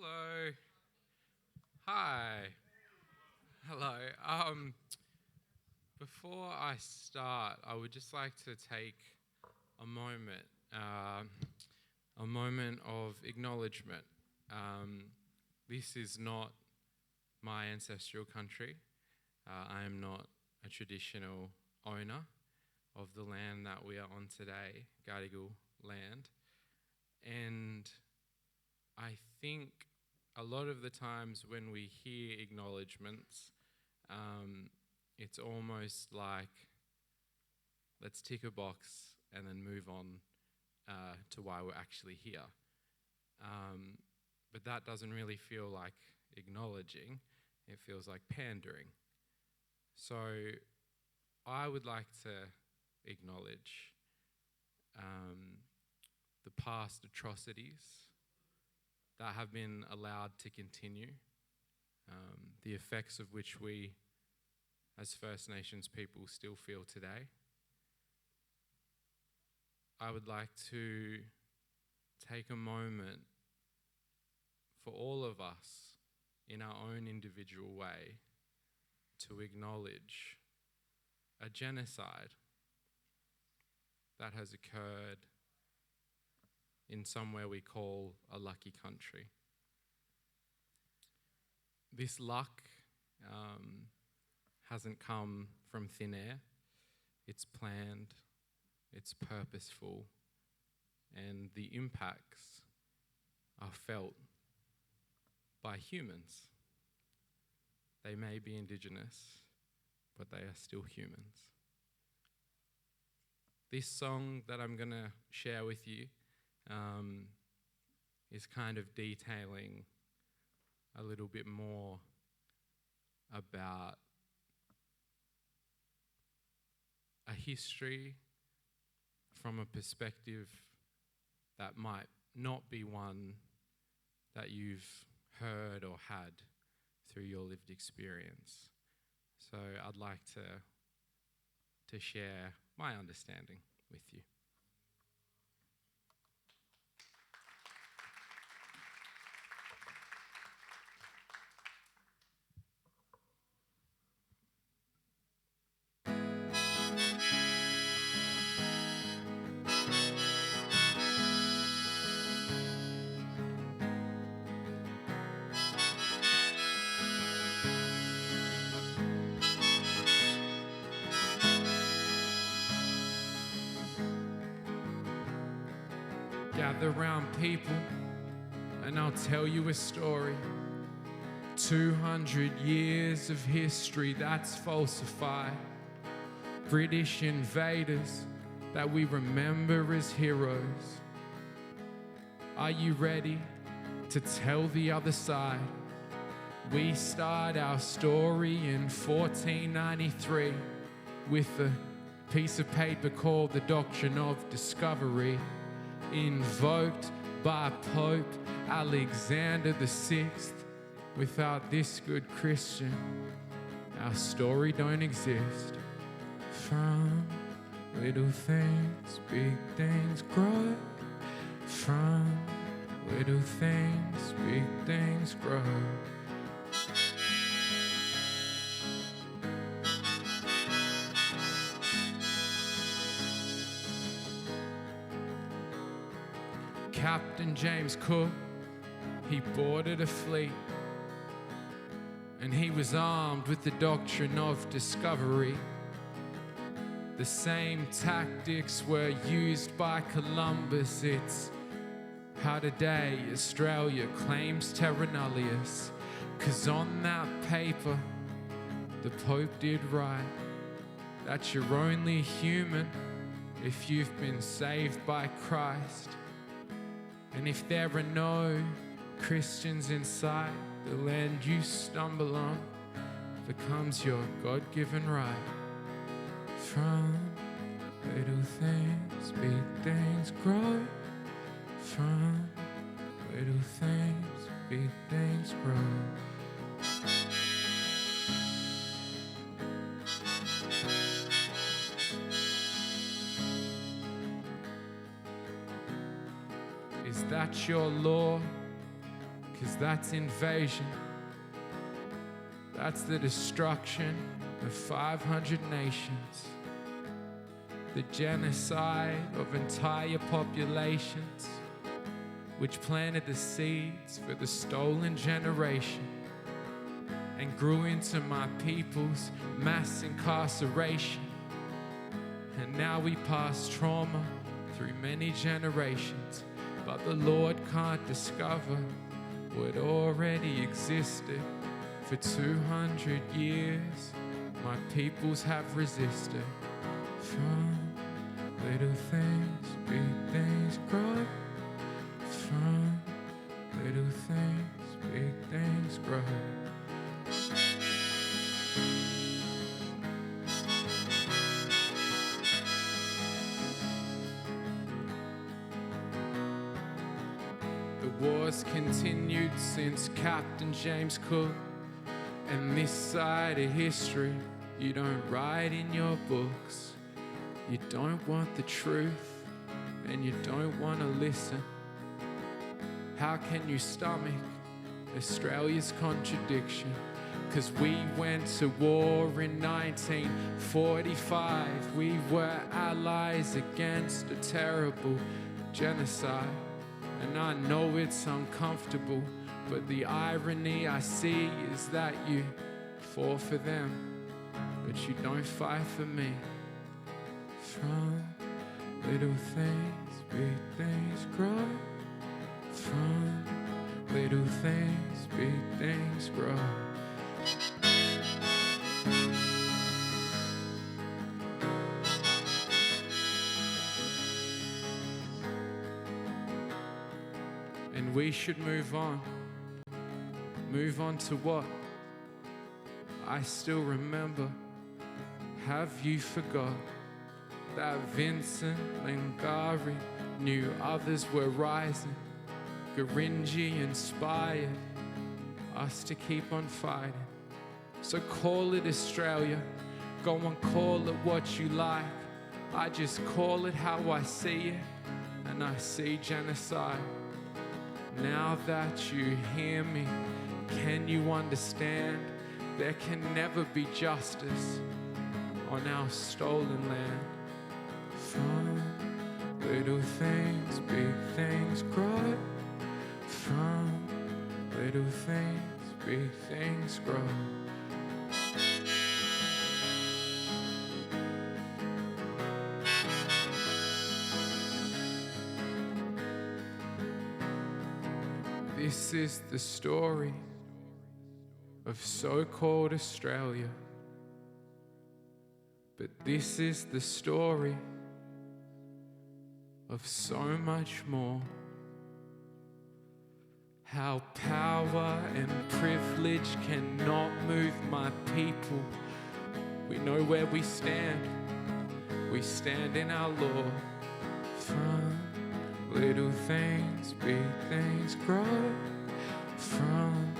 Hello. Hi. Hello. Before I start, I would just like to take a moment, a moment of acknowledgement. This is not my ancestral country. I am not a traditional owner of the land that we are on today, Gadigal land. And I think a lot of the times when we hear acknowledgements, it's almost like let's tick a box and then move on to why we're actually here. But that doesn't really feel like acknowledging. It feels like pandering. So I would like to acknowledge the past atrocities that have been allowed to continue, the effects of which we as First Nations people still feel today. I would like to take a moment for all of us in our own individual way to acknowledge a genocide that has occurred in somewhere we call a lucky country. This luck hasn't come from thin air. It's planned, it's purposeful, and the impacts are felt by humans. They may be Indigenous, but they are still humans. This song that I'm going to share with you is kind of detailing a little bit more about a history from a perspective that might not be one that you've heard or had through your lived experience. So I'd like to share my understanding with you. Gather round, people, and I'll tell you a story. 200 years of history that's falsified. British invaders that we remember as heroes. Are you ready to tell the other side? We start our story in 1493 with a piece of paper called the Doctrine of Discovery, invoked by Pope Alexander VI. Without this good Christian, our story don't exist. From little things, big things grow. From little things, big things grow. Captain James Cook, he boarded a fleet, and he was armed with the doctrine of discovery. The same tactics were used by Columbus. It's how today Australia claims terra nullius, 'cause on that paper the Pope did write that you're only human if you've been saved by Christ. And if there are no Christians in sight, the land you stumble on becomes your God-given right. From little things, big things grow. From little things, big things grow. Is that your law? 'cause that's invasion. That's the destruction of 500 nations. The genocide of entire populations, which planted the seeds for the stolen generation and grew into my people's mass incarceration. And now we pass trauma through many generations, but the Lord can't discover what already existed. For 200 years, my peoples have resisted. From little things, big things grow. From little things, big things grow. The war's continued since Captain James Cook, and this side of history you don't write in your books. You don't want the truth, and you don't want to listen. How can you stomach Australia's contradiction? 'Cause we went to war in 1945. We were allies against a terrible genocide. And I know it's uncomfortable, but the irony I see is that you fought for them, but you don't fight for me. From little things, big things grow. From little things, big things grow. And we should move on. Move on to what? I still remember. Have you forgot that Vincent Lingari knew others were rising? Gurindji inspired us to keep on fighting. So call it Australia. Go and call it what you like. I just call it how I see it, and I see genocide. Now that you hear me, can you understand? There can never be justice on our stolen land. From little things, big things grow. From little things, big things grow. This is the story of so-called Australia. But this is the story of so much more. How power and privilege cannot move my people. We know where we stand. We stand in our law. From little things, big things grow. From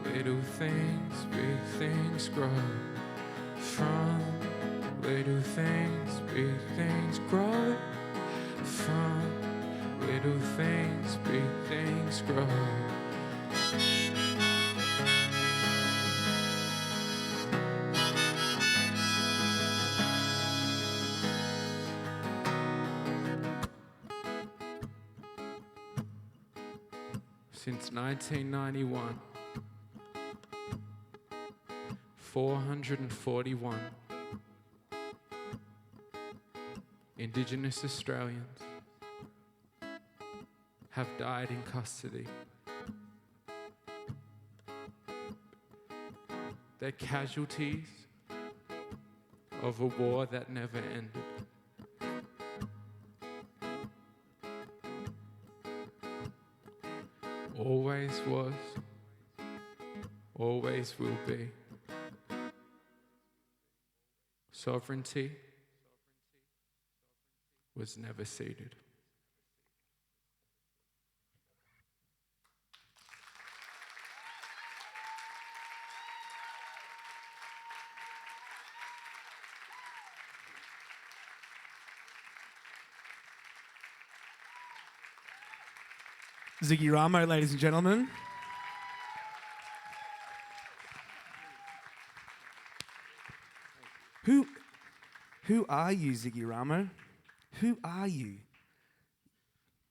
little things, big things grow. From little things, big things grow. From little things, big things grow. Since 1991, 441 Indigenous Australians have died in custody. They're casualties of a war that never ended. Always was, always will be. Sovereignty was never ceded. Ziggy Ramo, ladies and gentlemen. Who are you, Ziggy Ramo? Who are you?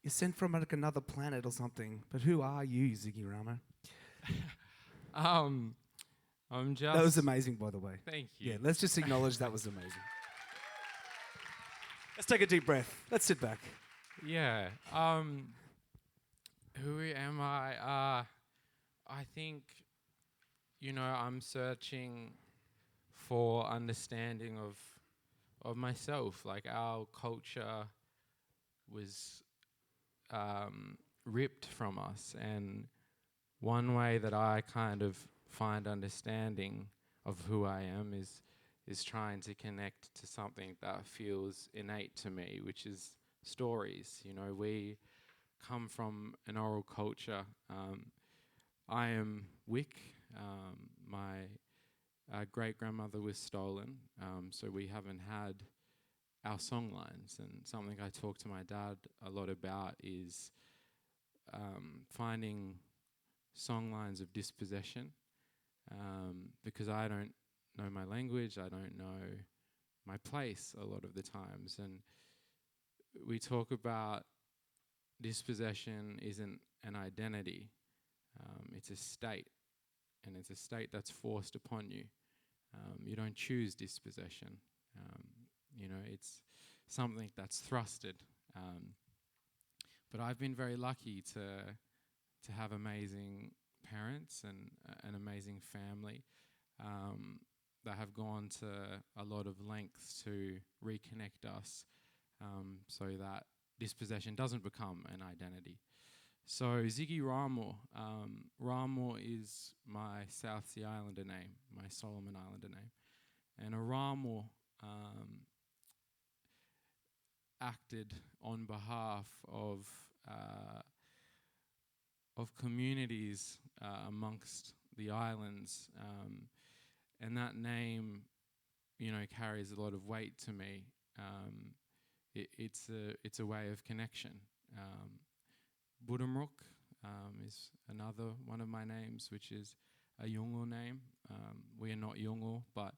You're sent from like another planet or something. But who are you, Ziggy Ramo? I'm That was just. amazing, by the way. Thank Yeah, you. let's just acknowledge that was amazing. Let's take a deep breath. Let's sit back. Yeah. Who am I? I think, I'm searching for understanding of myself. Like our culture was ripped from us, and one way that I kind of find understanding of who I am is trying to connect to something that feels innate to me, which is stories. We come from an oral culture. I am Wick. My great grandmother was stolen, so we haven't had our song lines. And something I talk to my dad a lot about is finding song lines of dispossession, because I don't know my language, I don't know my place a lot of the times. And we talk about dispossession isn't an identity, it's a state, and it's a state that's forced upon you. You don't choose dispossession. Um, it's something that's thrusted. Um, but I've been very lucky to have amazing parents and an amazing family that have gone to a lot of lengths to reconnect us, so that dispossession doesn't become an identity. So Ziggy Ramo, Ramo is my South Sea Islander name, my Solomon Islander name, and a Ramo acted on behalf uh, of communities amongst the islands, and that name, carries a lot of weight to me. It's a way of connection. Budamruk is another one of my names, which is a Yolngu name. We are not Yolngu, but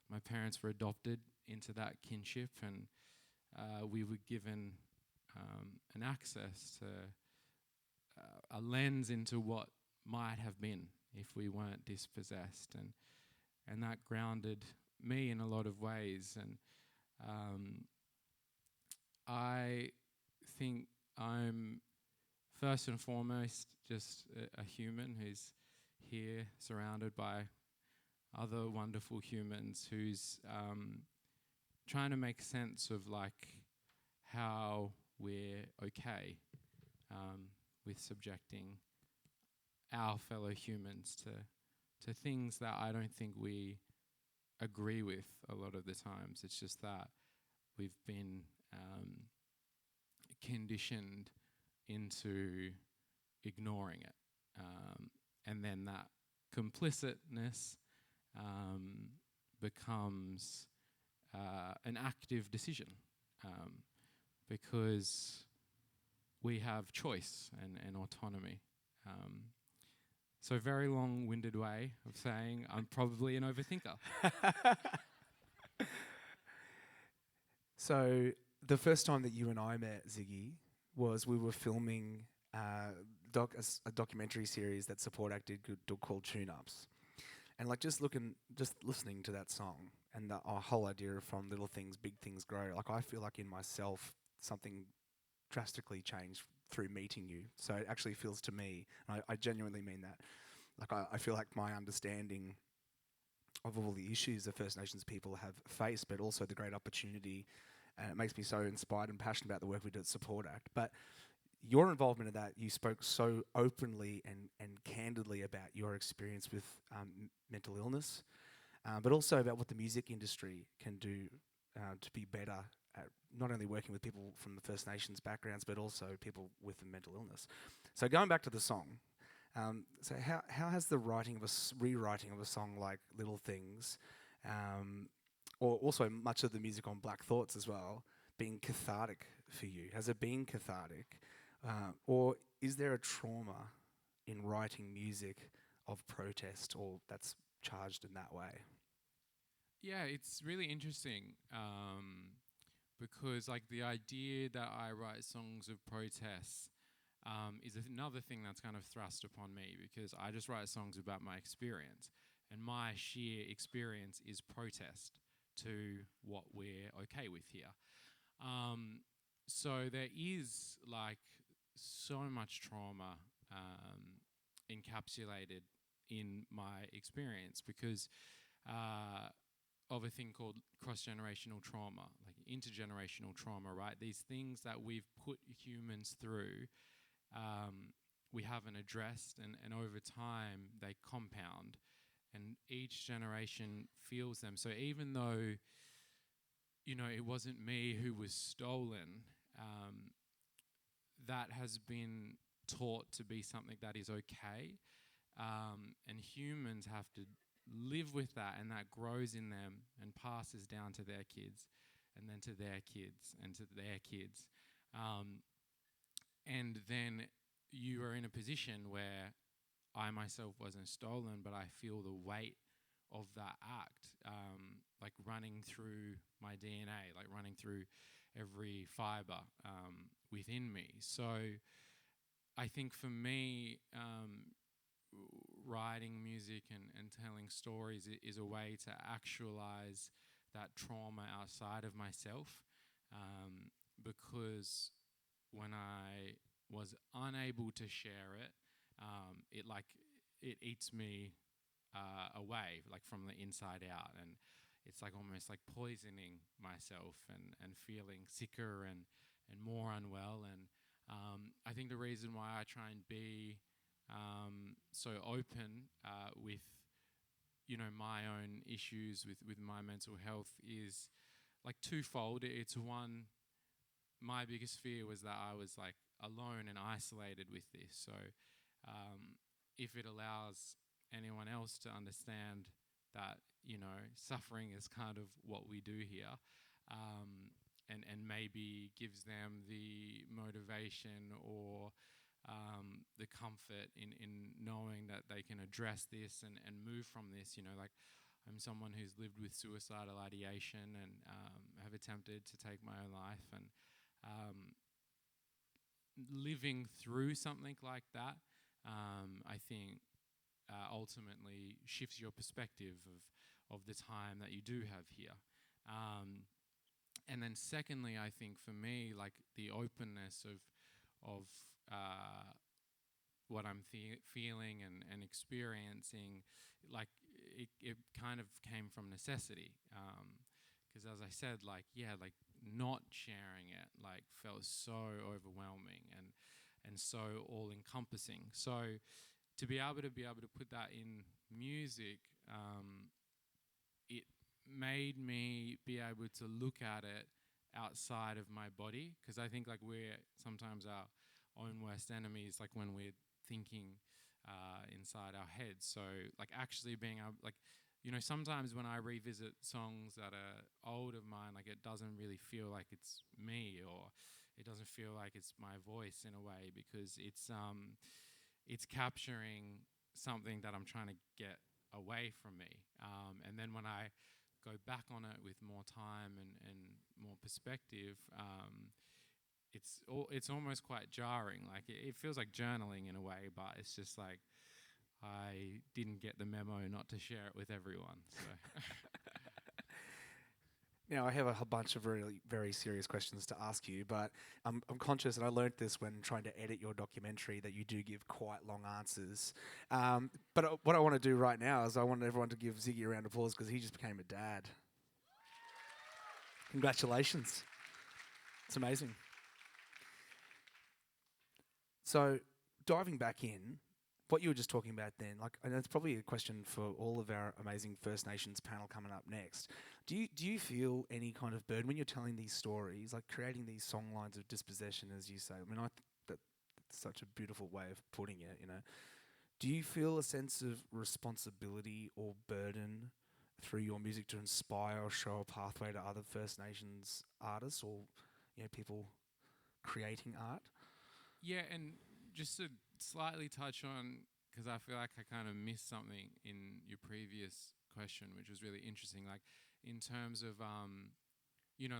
my parents were adopted into that kinship, and we were given an access to a lens into what might have been if we weren't dispossessed, and that grounded me in a lot of ways. And I think I'm first and foremost just a human who's here surrounded by other wonderful humans, who's trying to make sense of like how we're okay with subjecting our fellow humans to things that I don't think we agree with a lot of the times. It's just that we've been conditioned into ignoring it. And then that complicitness becomes an active decision, because we have choice and autonomy. So very long-winded way of saying I'm probably an overthinker. So the first time that you and I met, Ziggy, was we were filming a documentary series that Support Act did called Tune Ups. And like just listening to that song and the whole idea of from little things, big things grow, like I feel like in myself something drastically changed through meeting you. So it actually feels to me, and I genuinely mean that, like I feel like my understanding of all the issues that First Nations people have faced, but also the great opportunity, and it makes me so inspired and passionate about the work we do at Support Act. But your involvement in that, you spoke so openly and candidly about your experience with mental illness, but also about what the music industry can do to be better at not only working with people from the First Nations backgrounds, but also people with a mental illness. So going back to the song, so how has the rewriting of a song like Little Things, or also much of the music on Black Thoughts as well, been cathartic for you? Has it been cathartic? Or is there a trauma in writing music of protest or that's charged in that way? Yeah, it's really interesting because, like, the idea that I write songs of protest is another thing that's kind of thrust upon me because I just write songs about my experience, and my sheer experience is protest to what we're okay with here. Um, so there is like so much trauma encapsulated in my experience because uh, of a thing called cross-generational trauma, like intergenerational trauma, right? These things that we've put humans through, we haven't addressed, and over time they compound, and each generation feels them. So even though, you know, it wasn't me who was stolen, um, that has been taught to be something that is okay, and humans have to live with that, and that grows in them and passes down to their kids, and then to their kids, and to their kids. Um, and then you are in a position where I myself wasn't stolen, but I feel the weight of that act, like running through my DNA, like running through every fiber within me. So I think for me, writing music and telling stories is a way to actualize that trauma outside of myself, because when I was unable to share it, it like it eats me away, like from the inside out, and it's like almost like poisoning myself and feeling sicker and more unwell. And I think the reason why I try and be so open with, you know, my own issues with my mental health is like twofold. It's one, my biggest fear was that I was like alone and isolated with this. So if it allows anyone else to understand that, you know, suffering is kind of what we do here, and maybe gives them the motivation or the comfort in knowing that they can address this and move from this. You know, like, I'm someone who's lived with suicidal ideation and have attempted to take my own life, and living through something like that, I think ultimately shifts your perspective of the time that you do have here. And then secondly, I think for me, like the openness of what I'm feeling and experiencing, like it kind of came from necessity. Because as I said, like, yeah, like not sharing it like felt so overwhelming and so all encompassing. So to be able to put that in music, it made me be able to look at it outside of my body, because I think like we're sometimes our own worst enemies, like when we're thinking inside our heads. So like actually being able, like, you know, sometimes when I revisit songs that are old of mine, like it doesn't really feel like it's me, or it doesn't feel like it's my voice in a way, because it's capturing something that I'm trying to get away from me. And then when I go back on it with more time and more perspective, it's almost quite jarring. Like it feels like journaling in a way, but it's just like I didn't get the memo not to share it with everyone. So Now, I have a bunch of really very serious questions to ask you, but I'm conscious, and I learnt this when trying to edit your documentary, that you do give quite long answers. But what I want to do right now is I want everyone to give Ziggy a round of applause because he just became a dad. Congratulations. It's amazing. So, diving back in, what you were just talking about then, like, and it's probably a question for all of our amazing First Nations panel coming up next. Do you feel any kind of burden when you're telling these stories, like creating these song lines of dispossession, as you say? I mean, that's such a beautiful way of putting it. You know, do you feel a sense of responsibility or burden through your music to inspire or show a pathway to other First Nations artists, or, you know, people creating art? yeah, and just to slightly touch on, because I feel like I kind of missed something in your previous question, which was really interesting. Like, in terms of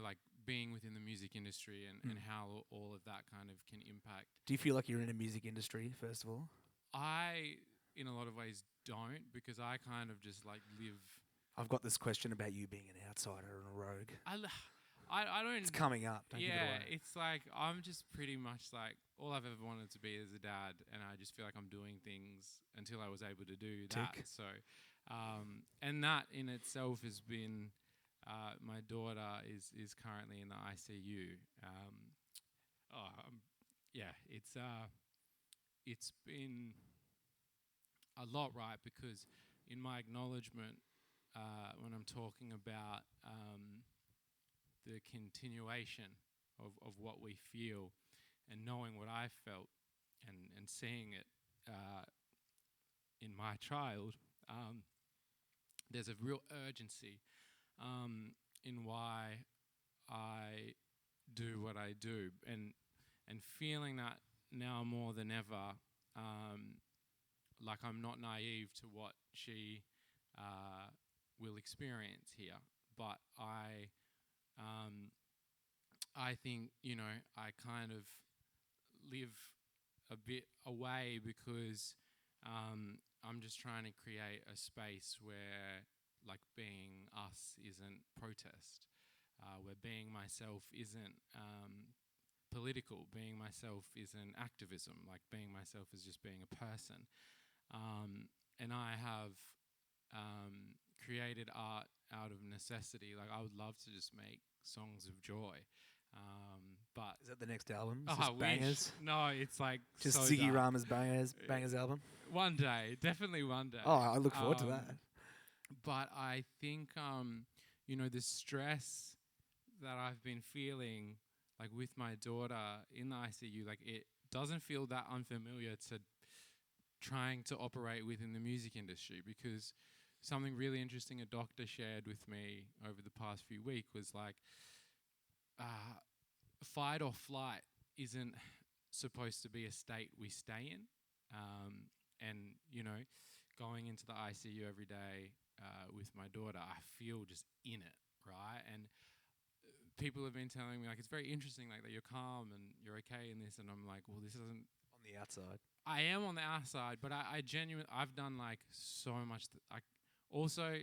like being within the music industry and how all of that kind of can impact. Do you feel like you're in a music industry, first of all? I, in a lot of ways, don't, because I kind of just like live. I've got this question about you being an outsider and a rogue. I don't. It's coming up. Don't give it away. It's like I'm just pretty much like all I've ever wanted to be is a dad, and I just feel like I'm doing things until I was able to do that. Tick. So, and that in itself has been. My daughter is currently in the ICU. It's been a lot, right? Because in my acknowledgement, when I'm talking about the continuation of what we feel and knowing what I felt and seeing it in my child, there's a real urgency in why I do what I do, and feeling that now more than ever, like I'm not naive to what she will experience here, but I think I kind of live a bit away because I'm just trying to create a space where like being us isn't protest, where being myself isn't political, being myself isn't activism, like being myself is just being a person. And I have created art out of necessity. Like I would love to just make songs of joy. But Is that the next album? I wish. Bangers? No, it's like Just so Ziggy dark. Rama's Bangers album? One day, definitely one day. Oh, I look forward to that. But I think, the stress that I've been feeling, like with my daughter in the ICU, like it doesn't feel that unfamiliar to trying to operate within the music industry, because something really interesting a doctor shared with me over the past few weeks was like, fight or flight isn't supposed to be a state we stay in. And, going into the ICU every day with my daughter, I feel just in it, right? And people have been telling me, like, it's very interesting, like, that you're calm and you're okay in this. And I'm like, well, this isn't... On the outside. I am on the outside, but I genuinely... I've done, like, so much... also,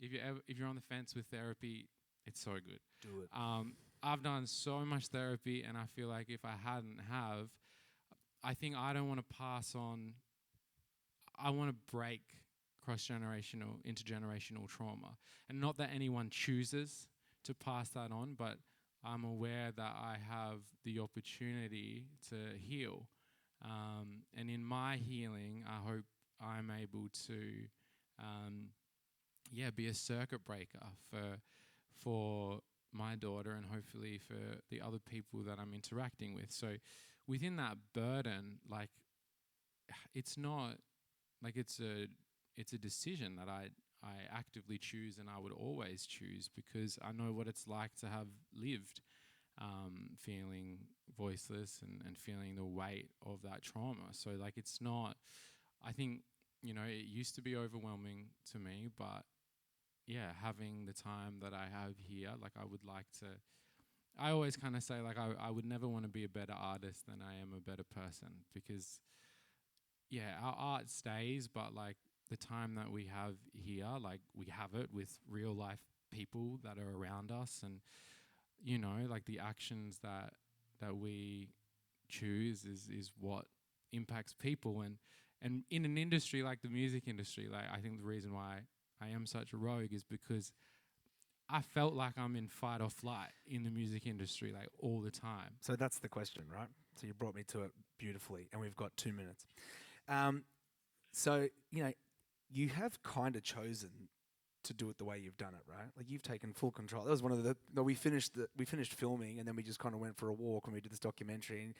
if you're on the fence with therapy, it's so good. Do it. I've done so much therapy, and I feel like if I hadn't have, I think I don't want to pass on... I want to break cross-generational, intergenerational trauma. And not that anyone chooses to pass that on, but I'm aware that I have the opportunity to heal. And in my healing, I hope I'm able to, be a circuit breaker for my daughter and hopefully for the other people that I'm interacting with. So within that burden, like, it's not... like it's a decision that I actively choose, and I would always choose, because I know what it's like to have lived feeling voiceless and feeling the weight of that trauma. So like it's not... I think, it used to be overwhelming to me, but yeah, having the time that I have here, like I would like to... I always kind of say, like, I would never want to be a better artist than I am a better person, because yeah, our art stays, but like the time that we have here, like we have it with real life people that are around us, and like the actions that we choose is what impacts people, and in an industry like the music industry, like I think the reason why I am such a rogue is because I felt like I'm in fight or flight in the music industry, like all the time. So that's the question, right? So you brought me to it beautifully, and we've got 2 minutes. So, you have kind of chosen to do it the way you've done it, right? Like you've taken full control. That was one of the... No, we finished filming, and then we just kind of went for a walk and we did this documentary, and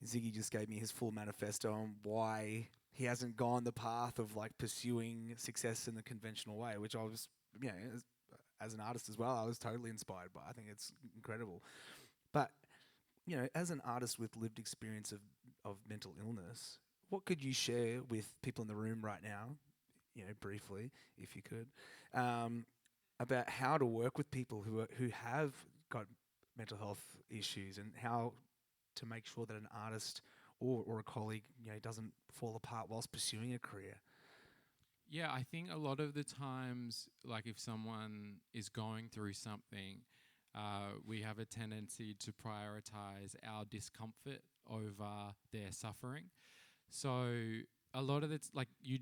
Ziggy just gave me his full manifesto on why he hasn't gone the path of like pursuing success in the conventional way, which I was, as an artist as well, I was totally inspired by. I think it's incredible. But, as an artist with lived experience of mental illness, what could you share with people in the room right now, briefly, if you could, about how to work with people who have got mental health issues, and how to make sure that an artist or a colleague, doesn't fall apart whilst pursuing a career. Yeah, I think a lot of the times, like if someone is going through something, we have a tendency to prioritize our discomfort over their suffering. So a lot of it's like you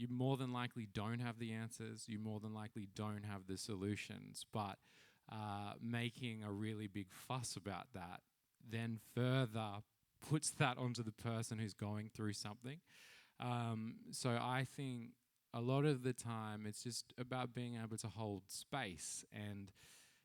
more than likely don't have the answers. You more than likely don't have the solutions. But making a really big fuss about that then further puts that onto the person who's going through something. So I think a lot of the time it's just about being able to hold space. And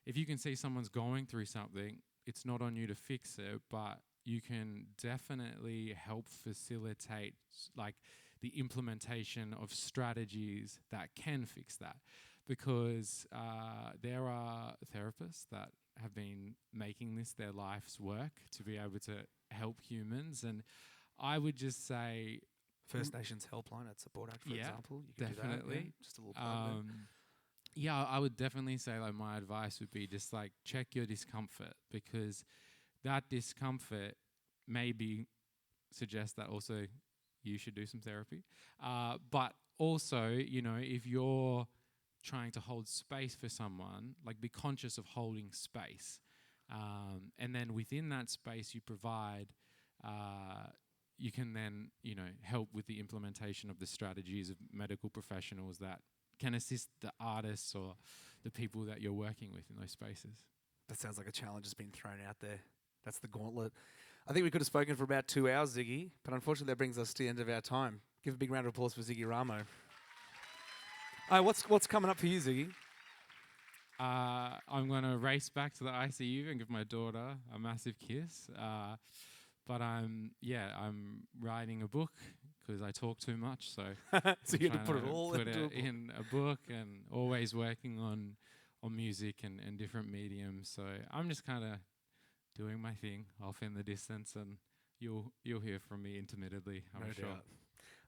if you can see someone's going through something, it's not on you to fix it, but you can definitely help facilitate like the implementation of strategies that can fix that. Because there are therapists that have been making this their life's work to be able to help humans. And I would just say, First Nations Helpline at Support Act, for yeah, example. You can definitely. do that. Yeah? Just a little plug there. Yeah, I would definitely say like my advice would be just like check your discomfort, because that discomfort maybe suggests that also you should do some therapy. But also, if you're trying to hold space for someone, like be conscious of holding space. And then within that space you provide, you can then, help with the implementation of the strategies of medical professionals that can assist the artists or the people that you're working with in those spaces. That sounds like a challenge has been thrown out there. That's the gauntlet. I think we could have spoken for about 2 hours, Ziggy, but unfortunately that brings us to the end of our time. Give a big round of applause for Ziggy Ramo. What's coming up for you, Ziggy? I'm going to race back to the ICU and give my daughter a massive kiss. But I'm writing a book because I talk too much. So so you had to put it all in a book, and always working on music and different mediums. So I'm just kind of doing my thing off in the distance, and you'll hear from me intermittently, I'm sure.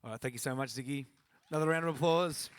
All right, thank you so much, Ziggy. Another round of applause.